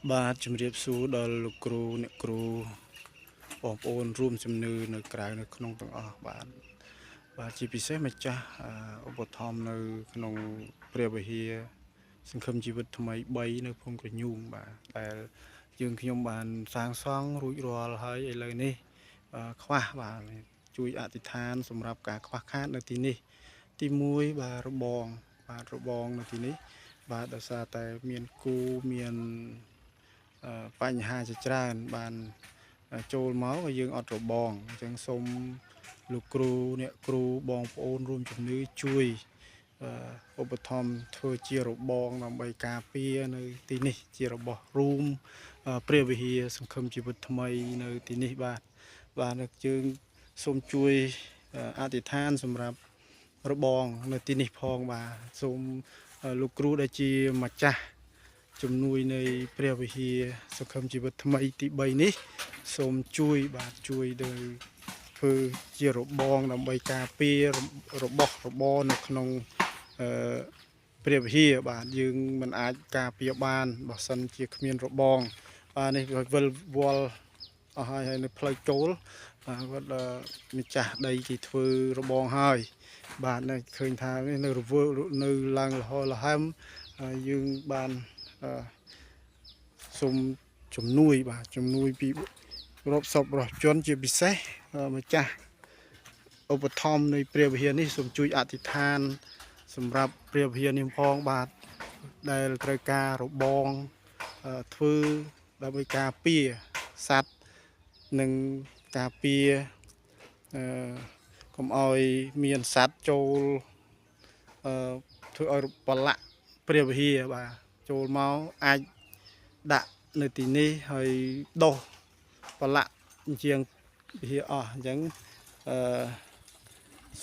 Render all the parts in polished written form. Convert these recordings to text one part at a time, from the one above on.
បាទជំរាបសួរដល់លោកគ្រូអ្នកគ្រូបងប្អូនរួមជំនឿនៅក្រៅនៅក្នុងទាំងអស់បាទជាពិសេសម្ចាស់ឧបត្ថម្ភនៅក្នុងព្រះវិហារសង្ឃឹមជីវិតថ្មី3នៅភូមិក្រញូងបាទដែលយើងខ្ញុំបានសាងសង់រួចរាល់ហើយឥឡូវនេះខ្វះបាទជួយអធិដ្ឋានសម្រាប់ការខ្វះខាតនៅទីនេះទី1បាទរបងនៅទីនេះបាទដោយសារតែមានគូមានបញ្ហាជាច្រើនបានចូលមកហើយយើងអត់របងអញ្ចឹងសូមលោកគ្រូអ្នកគ្រូបងប្អូនរួមជំនឿជួយឧបត្ថម្ភធ្វើជារបងដើម្បីការពារនៅទីនេះជារបស់រួមព្រះវិហារសង្ឃឹមជីវិតថ្មីនៅទីនេះបាទយើងសូមជួយអធិដ្ឋានសម្រាប់របងនៅទីនេះផងបាទសូមលោកគ្រូដែលជាម្ចាស់ជំនួយនៃព្រះវិហារសង្ឃឹមជីវិតថ្មីទី3នេះសូមជួយដោយធ្វើជារបងដើម្បីការពាររបស់របរនៅក្នុងព្រះវិហារបាទយើងមិនអាចការពារបានបើសិនជាគ្មានរបងបាទនេះវិលវល់អស់ហើយនៅផ្លូវចូលគាត់ម្ចាស់ដីគេធ្វើរបងហើយបាទនៅឃើញថានៅរវើនៅឡើងលហលហែមយើងបានសូមជំនួយពីរបសពរស់ជនជាពិសេសម្ចាស់ឧបត្ថម្ភនៃព្រះវិហារនេះសូមជួយអធិដ្ឋានសម្រាប់ព្រះវិហារនេះផងបាទដែលត្រូវការរបងធ្វើដើម្បីការពារសត្វនិងការពារកុំឲ្យមានសត្វចូលធ្វើឲ្យប្រឡាក់ព្រះវិហារបាទចូលមកអាចដាក់នៅទីនេះហើយដោះប្រឡាក់ជាងវិហារអស់អញ្ចឹង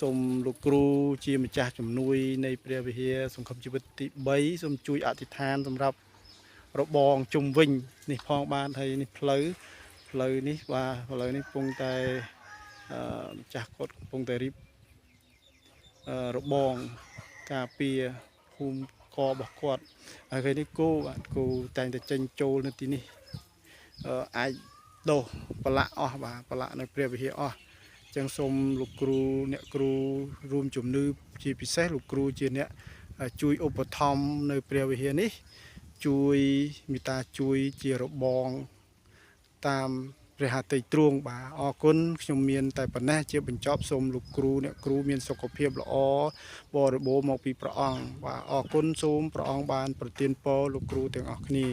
សូមលោកគ្រូជាម្ចាស់ជំនួយនៃព្រះវិហារសង្ឃឹមជីវិតទី3សូមជួយអធិដ្ឋានសម្រាប់របងជុំវិញនេះផងបានហើយនេះផ្លូវនេះបាទផ្លូវនេះកំពុងតែម្ចាស់គាត់កំពុងតែរៀបរបងការពារភូមិករបស់គាត់ហើយពេលនេះគោតែងតែចេញចូលនៅទីនេះអាចដោះប្រឡាក់អស់បាទប្រឡាក់នៅព្រះវិហារអស់អញ្ចឹងសូមលោកគ្រូអ្នកគ្រូរួមជំនឿជាពិសេសលោកគ្រូជាអ្នកជួយឧបត្ថម្ភនៅព្រះវិហារនេះជួយមេត្តាជួយជារបងតាមព្រះហត្ថីទ្រង់បាទអរគុណខ្ញុំមានតែប៉ុណ្ណេះជាបញ្ចប់សូមលោកគ្រូអ្នកគ្រូមានសុខភាពល្អបរិបូរណ៍មកពីព្រះអង្គបាទអរគុណសូមព្រះអង្គបានប្រទានពរលោកគ្រូទាំងអស់គ្នា